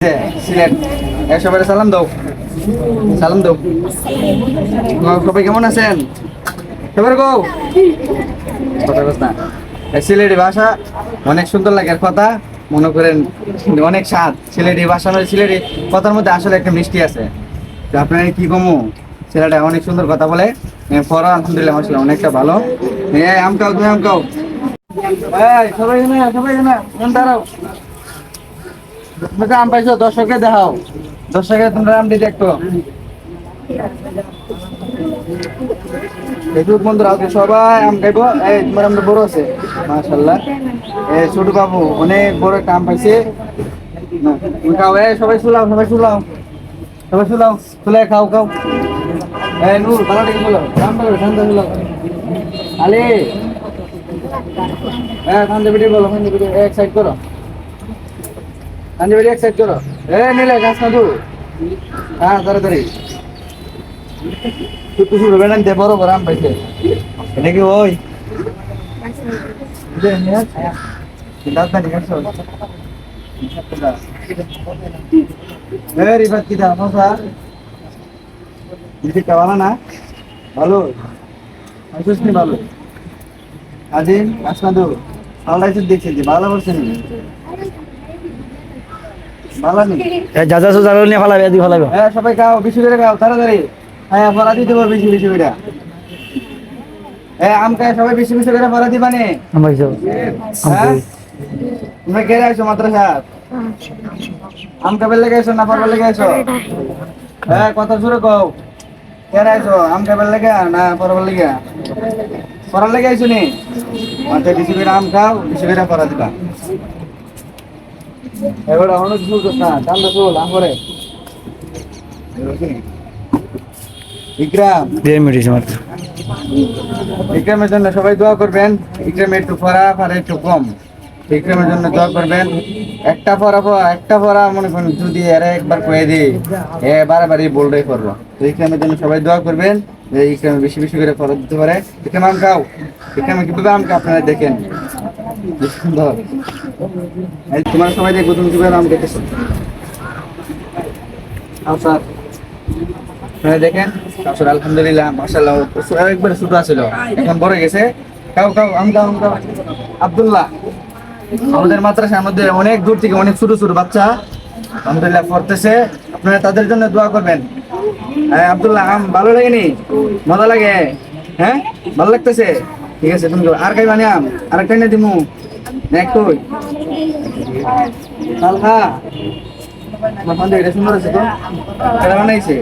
সিলেট সবাই সালাম দাও সবাই কেমন আছেন সবার গো সিলেটি ভাষা অনেক সুন্দর লাগে কথা মনে করেন অনেক স্বাদ সিলেটি ভাষা সিলেটি কথার মধ্যে আসলে একটা মিষ্টি আছে তো আপনার কি কমু ছেলেটা অনেক সুন্দর কথা বলে পড়া আলহামদুলিল্লাহ মাশাআল্লাহ অনেকটা ভালো আমকাও তুমি আমকাও সবাই দাঁড়াও আম পাইছো দর্শককে দেখাও দর্শকে তোমরা আমটি দেখতো ফেসবুক বন্ধুরা সবাই আম খাইবো এই তোমার আমটা বড় আছে মাশাআল্লাহ এই ছোট বাবু অনেক বড় একটা আম পাইছে খাও সবাই শুলাও শুলে খাও নূর ভালো থেকে বলো ঠান্ডা শুলাও আলে ঠান্ডা ভিডিও বলো এক সাইড করো এক সাইড করো নিলে গাছ না তু তাড়াতাড়ি তুই শুরু হবে না বড় বড় আম পাইছে এটা কি ওই রিবাত কি দাম ভালো না ভালো ভালো আজিম আসনাদু আল্লাহ দেখছি ভালো করছেন সবাই খাও বেশি করে খাও তাড়াতাড়ি ফলা দিতে পারো বেশি বেশি করে আম খায় সবাই বেশি বেশি করে ফলা দিবানে তোমরা কে আইছো মাদ্রাসা আম খাবার লেগে আইছো না পড়বার লেগে আইছো কথা শুরু কও কে আইছো আম খাবার লেগে না পড়বার লেগে পড়ার লেগে আইছো নি আচ্ছা বেশি করে আম খাও বেশি করে পড়া দিবা এবার অনেক শুরু করছ না চান্দা চল আম করে ইকরামের জন্য সবাই দোয়া করবেন ইকরাম একটু পড়া একটু কম ইকরামের জন্য দোয়া করবেন একটা পড়া মনে করেন যদি এরা একবার কয়ে দিই বারবারই বলটাই করবো তো ইকরামের জন্য সবাই দোয়া করবেন যে ইকরামে বেশি বেশি করে পড়া দিতে পারে ইকরাম আম খাও ইকরামে কিভাবে আমকে আপনারা দেখেন সুন্দর তোমার সবাই দেখবো তুমি কিভাবে আম দেখেছো দেখেন আলহামদুলিল্লাহ মাশাআল্লাহ একবার ছোট ছিল এখন বড় গেছে খাও আম খাও আব্দুল্লাহ আমাদের মাদ্রাসার মধ্যে অনেক দূর থেকে অনেক ছোট ছোট বাচ্চা আলহামদুলিল্লাহ পড়তেছে আপনারা তাদের জন্য দোয়া করবেন আব্দুল্লাহ আম ভালো লাগেনি মজা লাগে ভালো লাগতেছে ঠিক আছে তুমি আর খাই মানে আম আর একটা নিয়ে দিমু একটু এটা সুন্দর আছে তো এটা বানাইছে